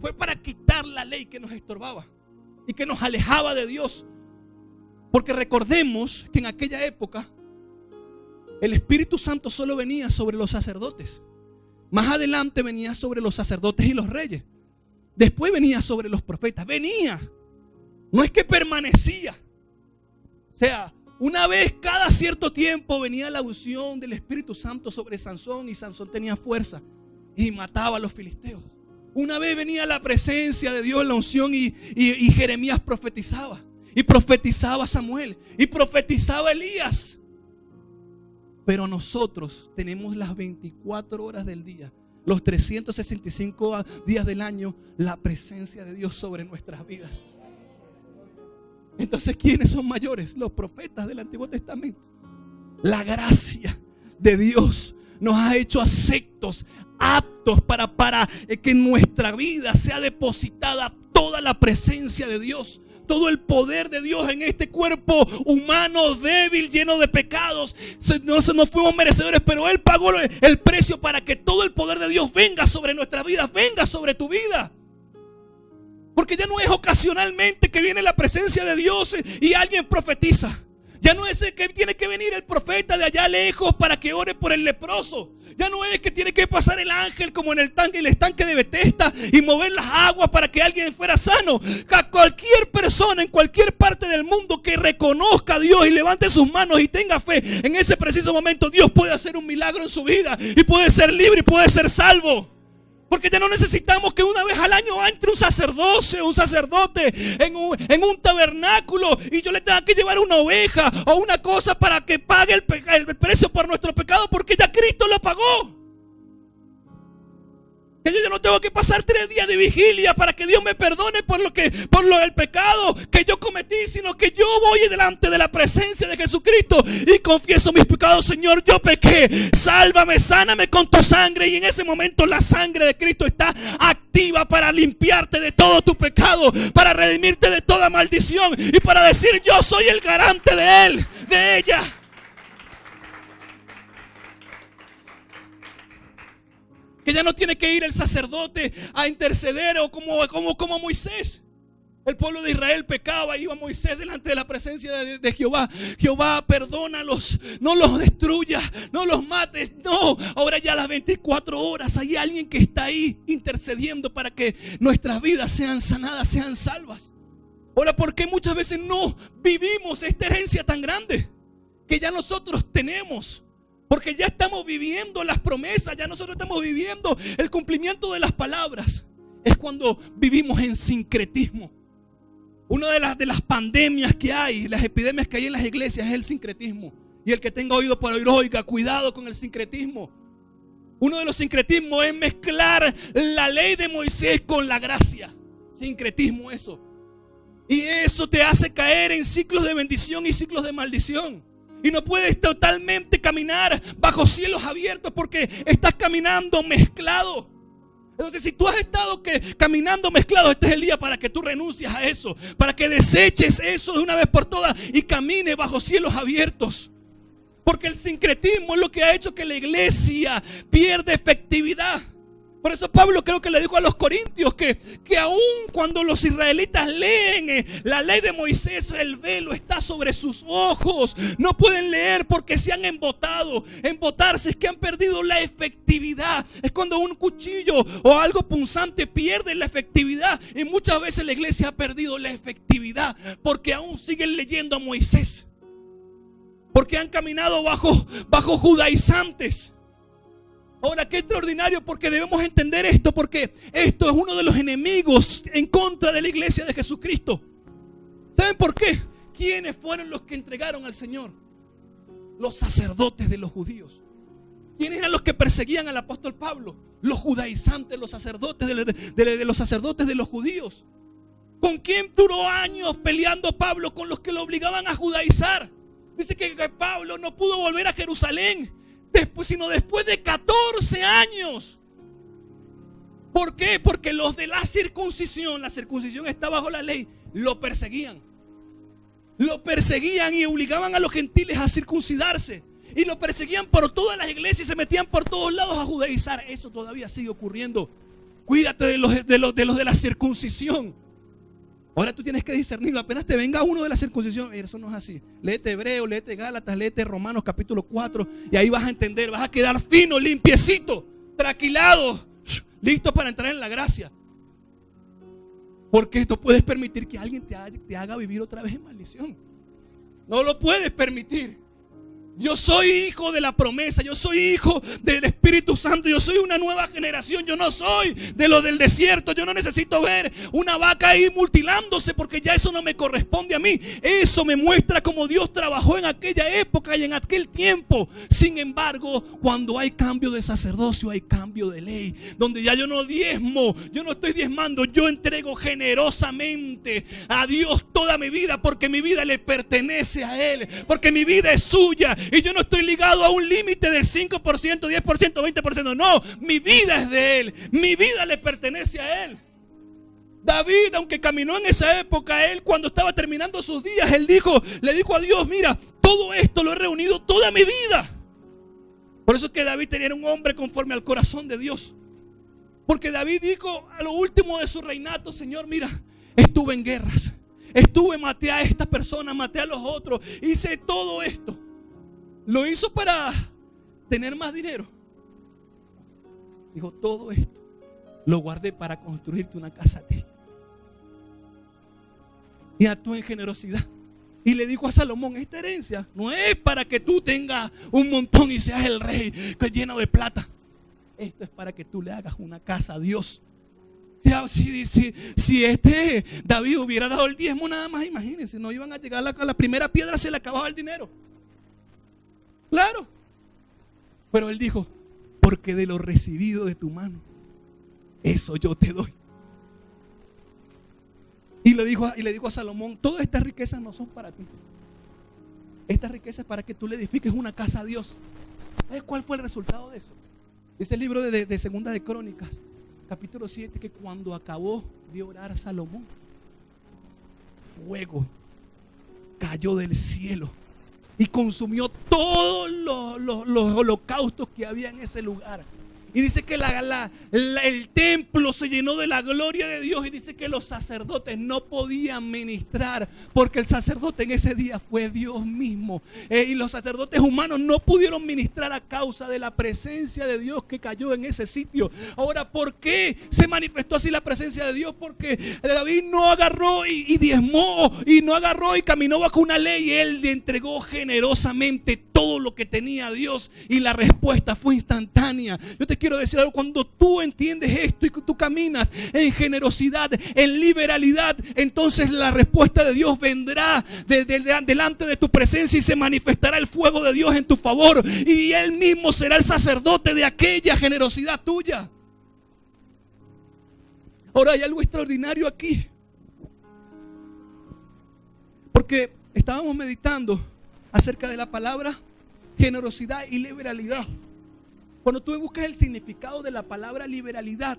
fue para quitar la ley que nos estorbaba y que nos alejaba de Dios. Porque recordemos que en aquella época el Espíritu Santo solo venía sobre los sacerdotes. Más adelante venía sobre los sacerdotes y los reyes. Después venía sobre los profetas. Venía. No es que permanecía. O sea, una vez cada cierto tiempo venía la unción del Espíritu Santo sobre Sansón, y Sansón tenía fuerza y mataba a los filisteos. Una vez venía la presencia de Dios, la unción, y Jeremías profetizaba. Y profetizaba Samuel. Y profetizaba Elías. Pero nosotros tenemos las 24 horas del día, los 365 días del año, la presencia de Dios sobre nuestras vidas. Entonces, ¿quiénes son mayores? Los profetas del Antiguo Testamento. La gracia de Dios nos ha hecho aceptos, aptos para que en nuestra vida sea depositada toda la presencia de Dios, todo el poder de Dios en este cuerpo humano débil, lleno de pecados. No fuimos merecedores, pero Él pagó el precio para que todo el poder de Dios venga sobre nuestra vida, venga sobre tu vida. Porque ya no es ocasionalmente que viene la presencia de Dios y alguien profetiza. Ya no es que tiene que venir el profeta de allá lejos para que ore por el leproso. Ya no es que tiene que pasar el ángel como en el estanque de Betesda y mover las aguas para que alguien fuera sano. Cualquier persona en cualquier parte del mundo que reconozca a Dios y levante sus manos y tenga fe, en ese preciso momento Dios puede hacer un milagro en su vida y puede ser libre y puede ser salvo. Porque ya no necesitamos que una vez al año entre un sacerdote en un tabernáculo y yo le tenga que llevar una oveja o una cosa para que pague el precio por nuestro pecado, porque ya Cristo lo pagó. Que yo ya no tengo que pasar 3 días de vigilia para que Dios me perdone por el pecado que yo cometí, sino sino que yo voy delante de la presencia de Jesucristo y confieso mis pecados. Señor, yo pequé, sálvame, sáname con tu sangre. Y en ese momento la sangre de Cristo está activa para limpiarte de todo tu pecado, para redimirte de toda maldición y para decir: yo soy el garante de él, de ella. Que ya no tiene que ir el sacerdote a interceder o como Moisés. El pueblo de Israel pecaba, iba Moisés delante de la presencia de Jehová. Jehová, perdónalos, no los destruyas, no los mates. No, ahora ya a las 24 horas hay alguien que está ahí intercediendo para que nuestras vidas sean sanadas, sean salvas. Ahora, ¿por qué muchas veces no vivimos esta herencia tan grande que ya nosotros tenemos? Porque ya estamos viviendo las promesas, ya nosotros estamos viviendo el cumplimiento de las palabras. Es cuando vivimos en sincretismo. Una de las pandemias que hay, las epidemias que hay en las iglesias es el sincretismo. Y el que tenga oído para oír, oiga, cuidado con el sincretismo. Uno de los sincretismos es mezclar la ley de Moisés con la gracia. Sincretismo eso. Y eso te hace caer en ciclos de bendición y ciclos de maldición. Y no puedes totalmente caminar bajo cielos abiertos porque estás caminando mezclado. Entonces, si tú has estado caminando mezclado, este es el día para que tú renuncies a eso, para que deseches eso de una vez por todas y camines bajo cielos abiertos. Porque el sincretismo es lo que ha hecho que la iglesia pierda efectividad. Por eso Pablo creo que le dijo a los corintios que aun cuando los israelitas leen la ley de Moisés, el velo está sobre sus ojos. No pueden leer porque se han embotado. Embotarse es que han perdido la efectividad. Es cuando un cuchillo o algo punzante pierde la efectividad. Y muchas veces la iglesia ha perdido la efectividad porque aún siguen leyendo a Moisés. Porque han caminado bajo judaizantes. Ahora, qué extraordinario, porque debemos entender esto, porque esto es uno de los enemigos en contra de la iglesia de Jesucristo. ¿Saben por qué? ¿Quiénes fueron los que entregaron al Señor? Los sacerdotes de los judíos. ¿Quiénes eran los que perseguían al apóstol Pablo? Los judaizantes, los sacerdotes de los sacerdotes de los judíos. ¿Con quién duró años peleando Pablo? Con los que lo obligaban a judaizar. Dice que Pablo no pudo volver a Jerusalén sino después de 14 años. ¿Por qué? Porque los de la circuncisión está bajo la ley, lo perseguían. Lo perseguían y obligaban a los gentiles a circuncidarse. Y lo perseguían por todas las iglesias y se metían por todos lados a judaizar. Eso todavía sigue ocurriendo. Cuídate de los de la circuncisión. Ahora tú tienes que discernirlo. Apenas te venga uno de la circuncisión, eso no es así. Léete Hebreo, léete Gálatas, léete Romanos capítulo 4 y ahí vas a entender, vas a quedar fino, limpiecito, tranquilado, listo para entrar en la gracia. Porque no puedes permitir que alguien te haga vivir otra vez en maldición. No lo puedes permitir. Yo soy hijo de la promesa, yo soy hijo del Espíritu Santo, yo soy una nueva generación, yo no soy de los del desierto, yo no necesito ver una vaca ahí mutilándose porque ya eso no me corresponde a mí. Eso me muestra cómo Dios trabajó en aquella época y en aquel tiempo. Sin embargo, cuando hay cambio de sacerdocio, hay cambio de ley, donde ya yo no diezmo, yo no estoy diezmando, yo entrego generosamente a Dios toda mi vida porque mi vida le pertenece a Él, porque mi vida es suya. Y yo no estoy ligado a un límite del 5%, 10%, 20%. No, mi vida es de Él. Mi vida le pertenece a Él. David, aunque caminó en esa época, él cuando estaba terminando sus días, le dijo a Dios: mira, todo esto lo he reunido toda mi vida. Por eso es que David era un hombre conforme al corazón de Dios. Porque David dijo a lo último de su reinato: Señor, mira, estuve en guerras. Maté a esta persona, maté a los otros. Hice todo esto. ¿Lo hizo para tener más dinero? Dijo: todo esto lo guardé para construirte una casa a ti. Y actuó en generosidad. Y le dijo a Salomón: esta herencia no es para que tú tengas un montón y seas el rey lleno de plata. Esto es para que tú le hagas una casa a Dios. Si David hubiera dado el diezmo nada más, imagínense, no iban a llegar a la primera piedra, se le acababa el dinero. Claro. Pero él dijo: porque de lo recibido de tu mano, eso yo te doy. Y le dijo a Salomón: todas estas riquezas no son para ti. Estas riquezas es para que tú le edifiques una casa a Dios. ¿Sabes cuál fue el resultado de eso? Dice el libro de Segunda de Crónicas, capítulo 7, que cuando acabó de orar Salomón, fuego cayó del cielo y consumió todos los holocaustos que había en ese lugar. Y dice que el templo se llenó de la gloria de Dios. Y dice que los sacerdotes no podían ministrar, porque el sacerdote en ese día fue Dios mismo. Y los sacerdotes humanos no pudieron ministrar a causa de la presencia de Dios que cayó en ese sitio. Ahora, ¿por qué se manifestó así la presencia de Dios? Porque David no agarró y diezmó, y no agarró y caminó bajo una ley. Él le entregó generosamente todo lo que tenía a Dios, y la respuesta fue instantánea. Yo te quiero decir algo: cuando tú entiendes esto y tú caminas en generosidad, en liberalidad, entonces la respuesta de Dios vendrá delante de tu presencia, y se manifestará el fuego de Dios en tu favor, y Él mismo será el sacerdote de aquella generosidad tuya. Ahora, hay algo extraordinario aquí, porque estábamos meditando acerca de la palabra generosidad y liberalidad. Cuando tú buscas el significado de la palabra liberalidad,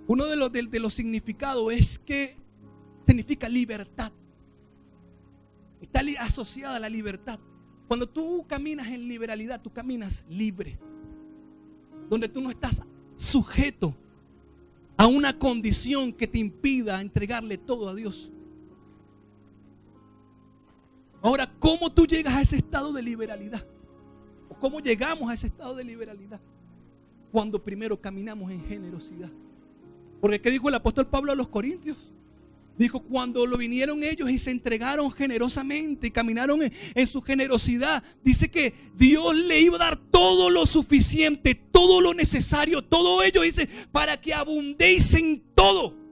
uno de los significados es que significa libertad. Está asociada a la libertad. Cuando tú caminas en liberalidad, tú caminas libre, donde tú no estás sujeto a una condición que te impida entregarle todo a Dios. Ahora, ¿cómo tú llegas a ese estado de liberalidad? ¿Cómo llegamos a ese estado de liberalidad? Cuando primero caminamos en generosidad. Porque ¿qué dijo el apóstol Pablo a los Corintios? Dijo: cuando lo vinieron ellos y se entregaron generosamente y caminaron en su generosidad, dice que Dios le iba a dar todo lo suficiente, todo lo necesario, todo ello, dice, para que abundéis en todo.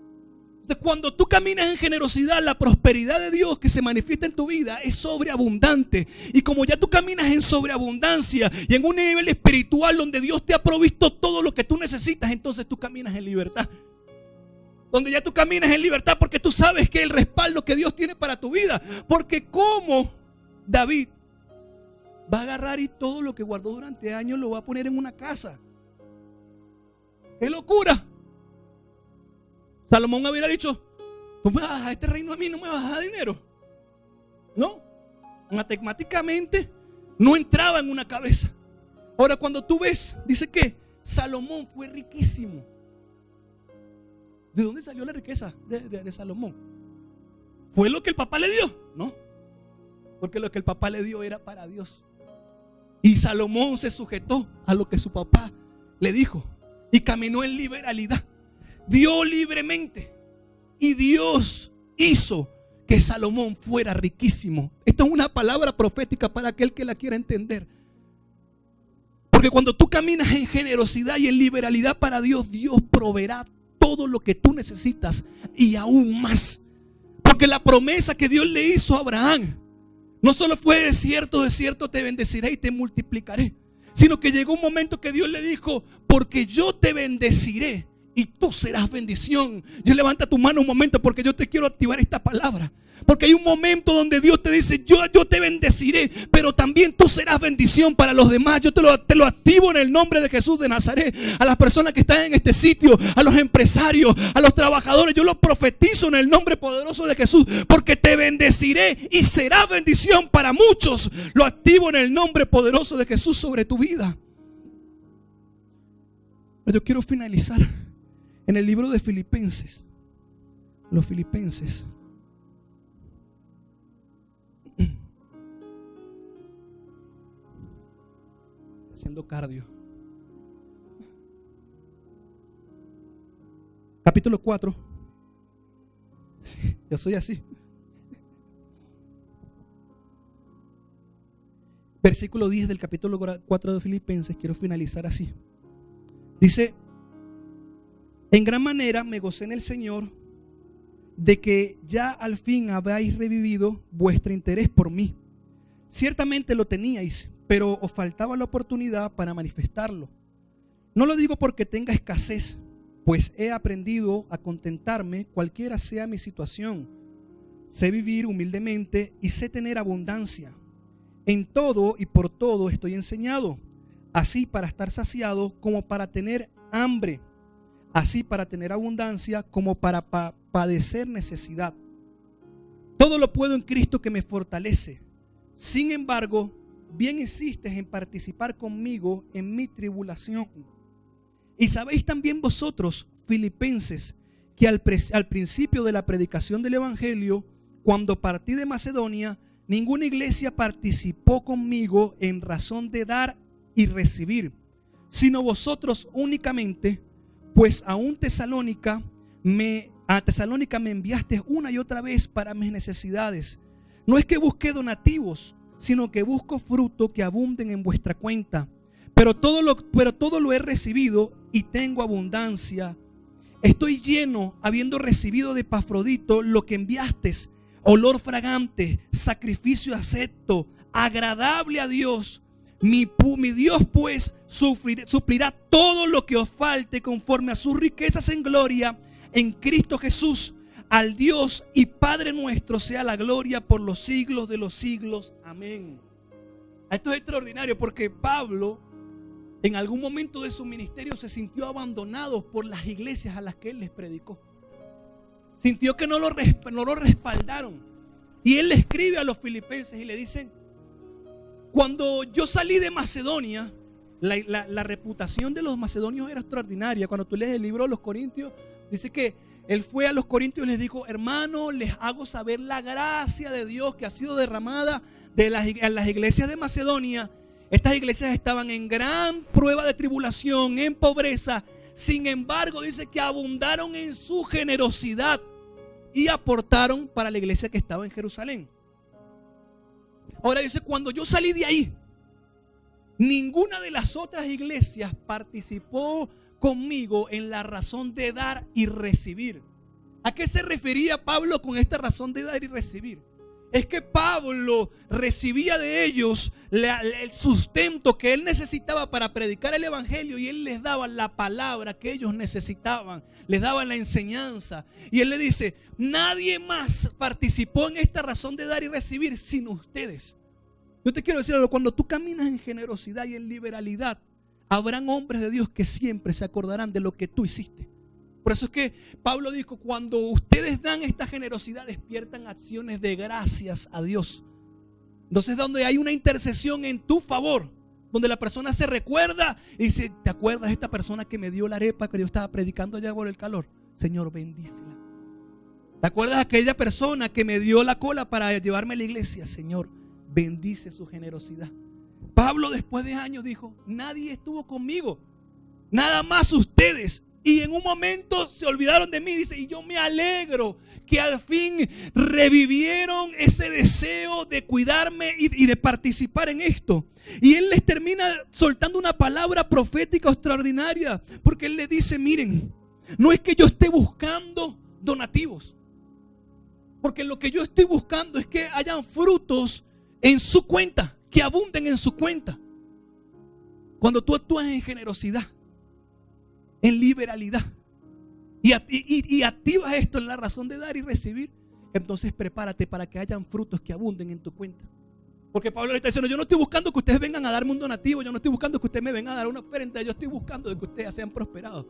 Entonces, cuando tú caminas en generosidad, la prosperidad de Dios que se manifiesta en tu vida es sobreabundante. Y como ya tú caminas en sobreabundancia y en un nivel espiritual donde Dios te ha provisto todo lo que tú necesitas, entonces tú caminas en libertad. Donde ya tú caminas en libertad, porque tú sabes que el respaldo que Dios tiene para tu vida. Porque como David va a agarrar y todo lo que guardó durante años lo va a poner en una casa. ¡Qué locura! Salomón hubiera dicho: tú me vas a dejar este reino a mí, no me vas a dar dinero. No, matemáticamente no entraba en una cabeza. Ahora, cuando tú ves, dice que Salomón fue riquísimo. ¿De dónde salió la riqueza de Salomón? ¿Fue lo que el papá le dio? No, porque lo que el papá le dio era para Dios. Y Salomón se sujetó a lo que su papá le dijo y caminó en liberalidad. Dio libremente, y Dios hizo que Salomón fuera riquísimo. Esta es una palabra profética para aquel que la quiera entender. Porque cuando tú caminas en generosidad y en liberalidad para Dios, Dios proveerá todo lo que tú necesitas y aún más. Porque la promesa que Dios le hizo a Abraham no solo fue: de cierto te bendeciré y te multiplicaré, sino que llegó un momento que Dios le dijo: porque yo te bendeciré y tú serás bendición. Yo levanta tu mano un momento, porque yo te quiero activar esta palabra. Porque hay un momento donde Dios te dice: yo te bendeciré, pero también tú serás bendición para los demás. Yo te lo activo en el nombre de Jesús de Nazaret. A las personas que están en este sitio, a los empresarios, a los trabajadores, yo lo profetizo en el nombre poderoso de Jesús, porque te bendeciré y serás bendición para muchos. Lo activo en el nombre poderoso de Jesús sobre tu vida. Pero yo quiero finalizar en el libro de Filipenses. Los Filipenses. Haciendo cardio. Capítulo 4. Yo soy así. Versículo 10 del capítulo 4 de Filipenses. Quiero finalizar así. Dice: en gran manera me gocé en el Señor de que ya al fin habéis revivido vuestro interés por mí. Ciertamente lo teníais, pero os faltaba la oportunidad para manifestarlo. No lo digo porque tenga escasez, pues he aprendido a contentarme cualquiera sea mi situación. Sé vivir humildemente y sé tener abundancia. En todo y por todo estoy enseñado, así para estar saciado como para tener hambre, así para tener abundancia como para padecer necesidad. Todo lo puedo en Cristo que me fortalece. Sin embargo, bien insistes en participar conmigo en mi tribulación. Y sabéis también vosotros, filipenses, que al principio de la predicación del Evangelio, cuando partí de Macedonia, ninguna iglesia participó conmigo en razón de dar y recibir, sino vosotros únicamente, pues a Tesalónica me enviaste una y otra vez para mis necesidades. No es que busque donativos, sino que busco fruto que abunden en vuestra cuenta. Pero todo lo he recibido y tengo abundancia. Estoy lleno, habiendo recibido de Epafrodito lo que enviaste, olor fragante, sacrificio acepto, agradable a Dios. Mi Dios pues suplirá todo lo que os falte conforme a sus riquezas en gloria en Cristo Jesús. Al Dios y Padre nuestro sea la gloria por los siglos de los siglos. Amén. Esto es extraordinario porque Pablo en algún momento de su ministerio se sintió abandonado por las iglesias a las que él les predicó. Sintió que no lo respaldaron. Y él le escribe a los filipenses y le dice: cuando yo salí de Macedonia, la reputación de los macedonios era extraordinaria. Cuando tú lees el libro de los Corintios, dice que él fue a los Corintios y les dijo: hermano, les hago saber la gracia de Dios que ha sido derramada en las iglesias de Macedonia. Estas iglesias estaban en gran prueba de tribulación, en pobreza. Sin embargo, dice que abundaron en su generosidad y aportaron para la iglesia que estaba en Jerusalén. Ahora dice: cuando yo salí de ahí, ninguna de las otras iglesias participó conmigo en la razón de dar y recibir. ¿A qué se refería Pablo con esta razón de dar y recibir? Es que Pablo recibía de ellos el sustento que él necesitaba para predicar el evangelio, y él les daba la palabra que ellos necesitaban, les daba la enseñanza. Y él le dice: nadie más participó en esta razón de dar y recibir sino ustedes. Yo te quiero decir algo: cuando tú caminas en generosidad y en liberalidad, habrán hombres de Dios que siempre se acordarán de lo que tú hiciste. Por eso es que Pablo dijo: cuando ustedes dan esta generosidad, despiertan acciones de gracias a Dios. Entonces, donde hay una intercesión en tu favor, donde la persona se recuerda y dice: ¿te acuerdas de esta persona que me dio la arepa que yo estaba predicando allá por el calor? Señor, bendícela. ¿Te acuerdas de aquella persona que me dio la cola para llevarme a la iglesia? Señor, bendice su generosidad. Pablo, después de años, dijo: nadie estuvo conmigo, nada más ustedes. Y en un momento se olvidaron de mí. Dice: y yo me alegro que al fin revivieron ese deseo de cuidarme y de participar en esto. Y él les termina soltando una palabra profética extraordinaria, porque él le dice: miren, no es que yo esté buscando donativos, porque lo que yo estoy buscando es que hayan frutos en su cuenta, que abunden en su cuenta. Cuando tú actúas en generosidad, en liberalidad, y activas esto en la razón de dar y recibir, entonces prepárate para que hayan frutos que abunden en tu cuenta. Porque Pablo le está diciendo: yo no estoy buscando que ustedes vengan a darme un donativo, yo no estoy buscando que ustedes me vengan a dar una ofrenda, yo estoy buscando de que ustedes sean prosperados,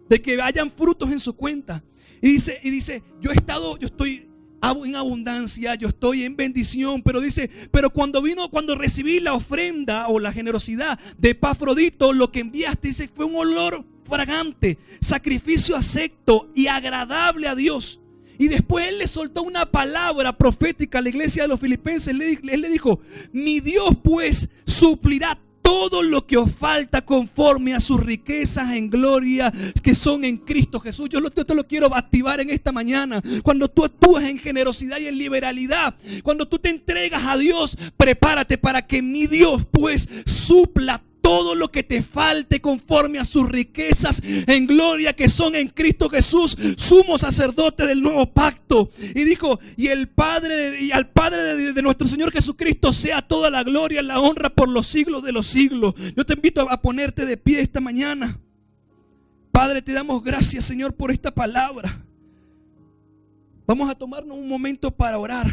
de que hayan frutos en su cuenta. Y dice: yo estoy en abundancia, yo estoy en bendición. Pero dice: pero cuando recibí la ofrenda o la generosidad de Epafrodito, lo que enviaste, dice, fue un olor fragante, sacrificio acepto y agradable a Dios. Y después él le soltó una palabra profética a la iglesia de los filipenses. Él le dijo: mi Dios pues suplirá todo lo que os falta conforme a sus riquezas en gloria que son en Cristo Jesús. Yo te lo quiero activar en esta mañana. Cuando tú actúas en generosidad y en liberalidad, cuando tú te entregas a Dios, prepárate para que mi Dios pues supla todo lo que te falte conforme a sus riquezas en gloria que son en Cristo Jesús, sumo sacerdote del nuevo pacto. Y dijo: y al Padre de nuestro Señor Jesucristo sea toda la gloria y la honra por los siglos de los siglos. Yo te invito a ponerte de pie esta mañana, Padre, te damos gracias, Señor, por esta palabra. Vamos a tomarnos un momento para orar.